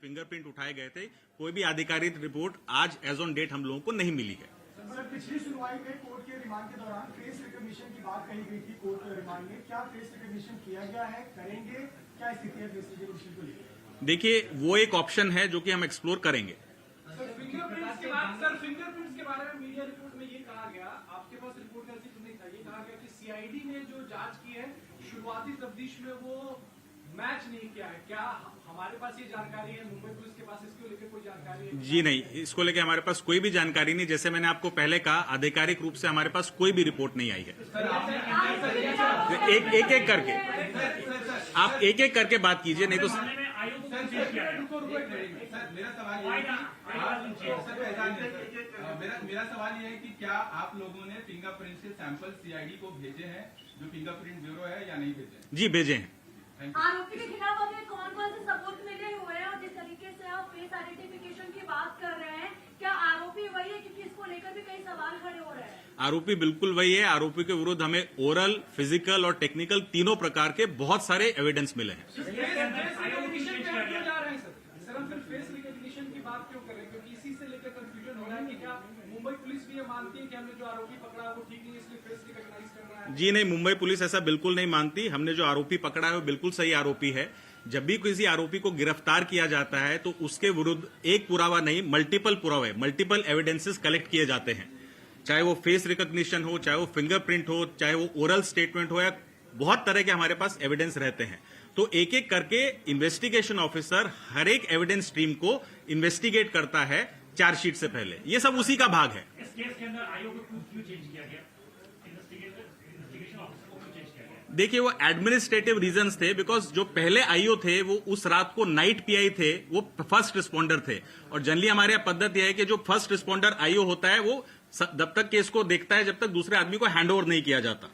Fingerprint उठाए गए थे, कोई भी आधिकारिक रिपोर्ट आज एज ऑन डेट हम लोगों को नहीं मिली है। सर, पिछली सुनवाई में कोर्ट के रिमांड के दौरान फेस रिकॉग्निशन की बात कही गई थी कोर्ट के रिमांड में, क्या फेस रिकॉग्निशन किया गया है, करेंगे, क्या स्थिति है फेस रिकॉग्निशन को लेकर? देखिए, वो एक ऑप्शन है जो कि हम एक्सप्लोर करेंगे। सर, फिंगरप्रिंट्स के बारे में मीडिया रिपोर्ट में ये कहा गया, आपके पास रिपोर्ट का जिक्र नहीं था, ये कहा गया कि सीआईडी ने जो जांच की है शुरुआती तफ्तीश में वो मैच नहीं किया है। क्या हमारे पास ये जानकारी है, मुंबई पुलिस के पास इसको लेकर कोई जानकारी है? जी नहीं, इसको लेकर हमारे पास कोई भी जानकारी नहीं। जैसे मैंने आपको पहले कहा, आधिकारिक रूप से हमारे पास कोई भी रिपोर्ट नहीं आई है। एक एक करके आप एक एक करके बात कीजिए, नहीं तो मेरा सवाल ये है कि क्या आप लोगों ने फिंगरप्रिंट के सैंपल सीआईडी को भेजे हैं, जो फिंगरप्रिंट ब्यूरो है, या नहीं भेजे? जी भेजे हैं। आरोपी के खिलाफ अभी कौन कौन से सबूत मिले हुए हैं और जिस तरीके से आप फेस आइडेंटिफिकेशन की बात कर रहे हैं, क्या आरोपी वही है? क्योंकि इसको लेकर भी कई सवाल खड़े हो रहे हैं। आरोपी बिल्कुल वही है। आरोपी के विरुद्ध हमें ओरल, फिजिकल और टेक्निकल तीनों प्रकार के बहुत सारे एविडेंस मिले हैं। फेस रिकॉग्निशन की बात क्यों कर रहे हैं? क्योंकि इसी से लेकर कंफ्यूजन हो रहा है कि क्या मुंबई पुलिस भी ये मानती है कि हमने जो आरोपी पकड़ा वो ठीक नहीं, इसलिए फेस रिकॉग्नाइज कर रहा है? जी नहीं, मुंबई पुलिस ऐसा बिल्कुल नहीं मानती। हमने जो आरोपी पकड़ा है वो बिल्कुल सही आरोपी है। जब भी किसी आरोपी को गिरफ्तार किया जाता है तो उसके विरुद्ध एक पुरावा नहीं, मल्टीपल पुरावे, मल्टीपल एविडेंसेस कलेक्ट किए जाते हैं। चाहे वो फेस रिकॉग्निशन हो, चाहे वो फिंगरप्रिंट हो, चाहे वो ओरल स्टेटमेंट हो, या बहुत तरह के हमारे पास एविडेंस रहते हैं। तो एक एक करके इन्वेस्टिगेशन ऑफिसर हर एक एविडेंस स्ट्रीम को इन्वेस्टिगेट करता है चार्जशीट से पहले। ये सब उसी का भाग है। इस केस के अंदर आयोग को क्यों चेंज किया गया? इन्वेस्टिगेशन ऑफिसर को क्यों चेंज किया गया? देखिए, वो एडमिनिस्ट्रेटिव रीजंस थे, बिकॉज जो पहले आईओ थे वो उस रात को नाइट पीआई थे, वो फर्स्ट रिस्पॉन्डर थे। और जनरली हमारे यहाँ पद्धति है कि जो फर्स्ट रिस्पॉन्डर आईओ होता है वो जब तक केस को देखता है, जब तक दूसरे आदमी को हैंड ओवर नहीं किया जाता।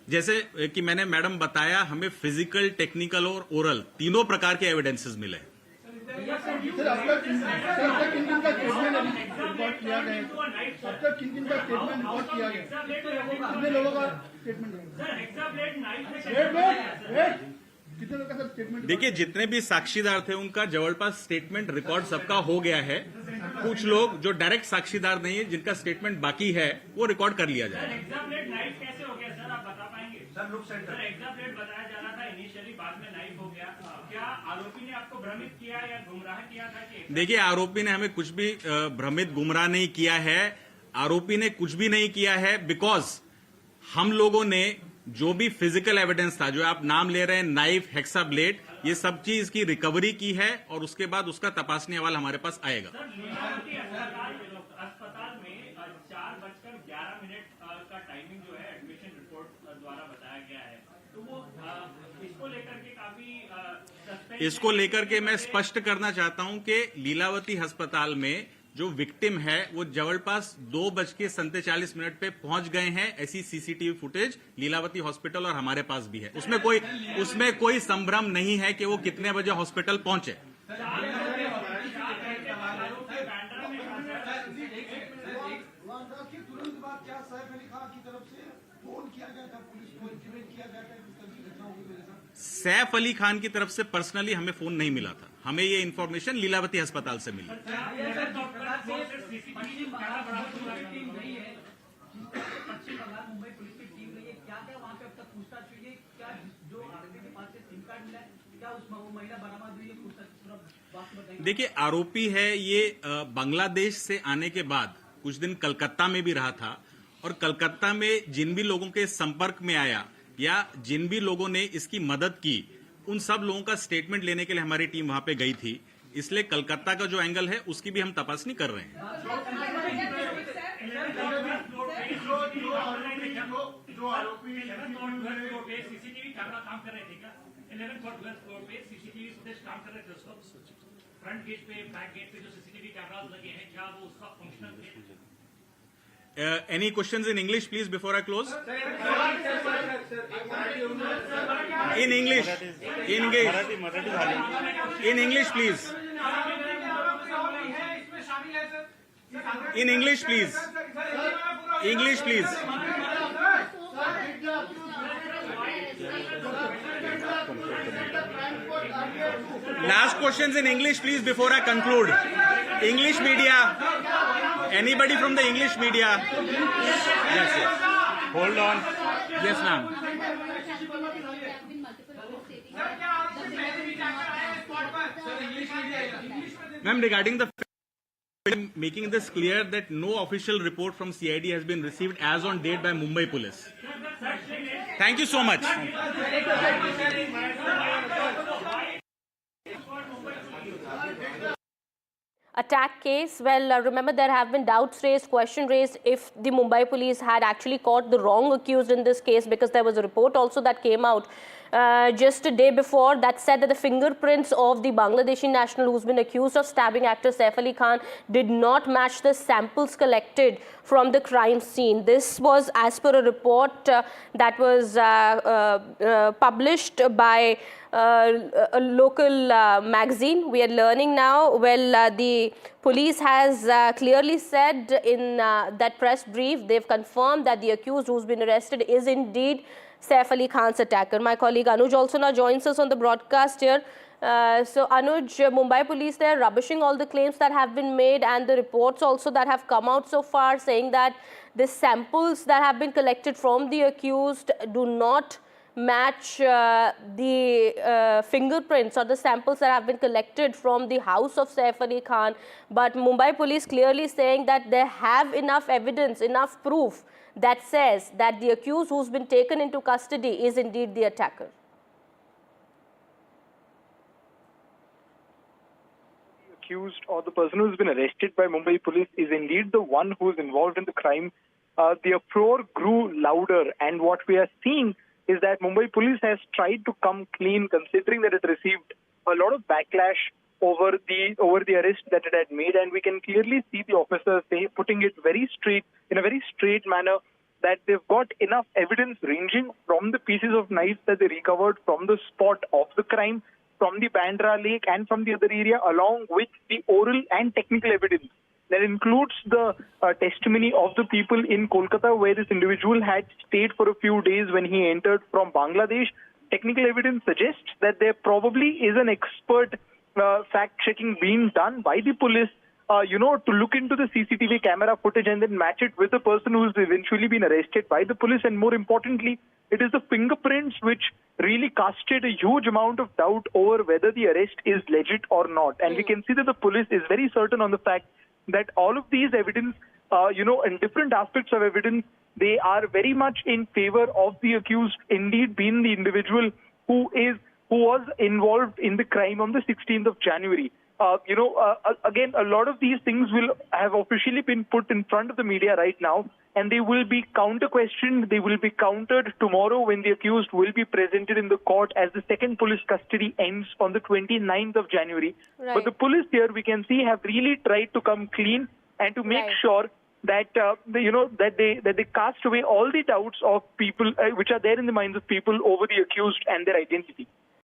जैसे कि मैंने मैडम बताया, हमें फिजिकल, टेक्निकल और ओरल तीनों प्रकार के एविडेंसेस मिले। देखिए, जितने भी साक्षीदार थे उनका जवलपास स्टेटमेंट रिकॉर्ड सबका हो गया है। कुछ लोग जो डायरेक्ट साक्षीदार नहीं है, जिनका स्टेटमेंट बाकी है, वो रिकॉर्ड कर लिया जाए। सर, एग्जाम डेट बताया जा रहा था इनिशियली, बाद में नाइट हो गया। क्या आरोपी ने आपको भ्रमित किया या गुमराह किया था कि? देखिए, आरोपी ने हमें कुछ भी भ्रमित, गुमराह नहीं किया है। आरोपी ने कुछ भी नहीं किया है, बिकॉज हम लोगों ने जो भी फिजिकल एविडेंस था, जो आप नाम ले रहे हैं, नाइफ, हेक्सा ब्लेड, ये सब चीज की रिकवरी की है और उसके बाद उसका तपासनी अहवाल हमारे पास आएगा। अस्पताल में 4:11 का टाइमिंग जो है एडमिशन रिपोर्ट द्वारा बताया गया है, तो वो इसको लेकर के काफी इसको लेकर के मैं स्पष्ट करना चाहता हूं कि लीलावती अस्पताल में जो विक्टिम है वो जवलपास 2:47 पे पहुंच गए हैं। ऐसी सीसीटीवी फुटेज लीलावती हॉस्पिटल और हमारे पास भी है। उसमें कोई संभ्रम नहीं है कि वो कितने बजे हॉस्पिटल पहुंचे। तुरंत बाद क्या सैफ अली खान की तरफ से फोन किया गया था पुलिस को, इंटीमेट किया गया था कि घटना हुई मेरे साथ? सैफ अली खान की तरफ से पर्सनली हमें फोन नहीं मिला था। हमें ये इन्फॉर्मेशन लीलावती अस्पताल से मिली। देखिए, आरोपी है ये बांग्लादेश से आने के बाद कुछ दिन कलकत्ता में भी रहा था, और कलकत्ता में जिन भी लोगों के संपर्क में आया या जिन भी लोगों ने इसकी मदद की, उन सब लोगों का स्टेटमेंट लेने के लिए हमारी टीम वहां पे गई थी। इसलिए कलकत्ता का जो एंगल है उसकी भी हम तपासनी कर रहे हैं। जो आरोपी सीसीटीवी कैमरा काम कर रहे थे क्या? 11th और 12th फ्लोर पे सीसीटीवी फुटेज काम कर रहे थे उस वक्त? फ्रंट गेट पे, बैक गेट पे जो सीसीटीवी कैमरास लगे हैं, क्या वो उसका फंक्शनल थे? Any questions in English, please, before I close? In English, in English, please. In English, please. English, please. Last questions in English, please, before I conclude. English media. Anybody from the English media? Yes, yes. Hold on. Yes, ma'am. Ma'am, regarding the making this clear that no official report from CID has been received as on date by Mumbai Police. Thank you so much. Attack case, well, remember there have been doubts raised, question raised if the Mumbai police had actually caught the wrong accused in this case, because there was a report also that came out just a day before that said that the fingerprints of the Bangladeshi national who's been accused of stabbing actor Saif Ali Khan did not match the samples collected from the crime scene. This was as per a report that was published by a local magazine. We are learning now. Well, the police has clearly said in that press brief, they've confirmed that the accused who's been arrested is indeed Saif Ali Khan's attacker. My colleague Anuj also now joins us on the broadcast here. So Anuj, Mumbai police, they're rubbishing all the claims that have been made and the reports also that have come out so far saying that the samples that have been collected from the accused do not match the fingerprints or the samples that have been collected from the house of Saif Ali Khan. But Mumbai police clearly saying that they have enough evidence, enough proof that says that the accused who's been taken into custody is indeed the attacker. The accused or the person who's been arrested by Mumbai police is indeed the one who's involved in the crime. The uproar grew louder, and what we are seeing is that Mumbai police has tried to come clean, considering that it received a lot of backlash over the arrest that it had made, and we can clearly see the officers putting it in a very straight manner that they've got enough evidence ranging from the pieces of knives that they recovered from the spot of the crime, from the Bandra Lake and from the other area, along with the oral and technical evidence. That includes the testimony of the people in Kolkata, where this individual had stayed for a few days when he entered from Bangladesh. Technical evidence suggests that there probably is an expert fact-checking being done by the police, to look into the CCTV camera footage and then match it with the person who's eventually been arrested by the police. And more importantly, it is the fingerprints which really casted a huge amount of doubt over whether the arrest is legit or not. And we can see that the police is very certain on the fact that all of these evidence, in different aspects of evidence, they are very much in favor of the accused indeed being the individual who was involved in the crime on the 16th of January. Again, a lot of these things will have officially been put in front of the media right now, and they will be counter-questioned. They will be countered tomorrow when the accused will be presented in the court as the second police custody ends on the 29th of January. Right. But the police here, we can see, have really tried to come clean and to make sure that they cast away all the doubts of people which are there in the minds of people over the accused and their identity.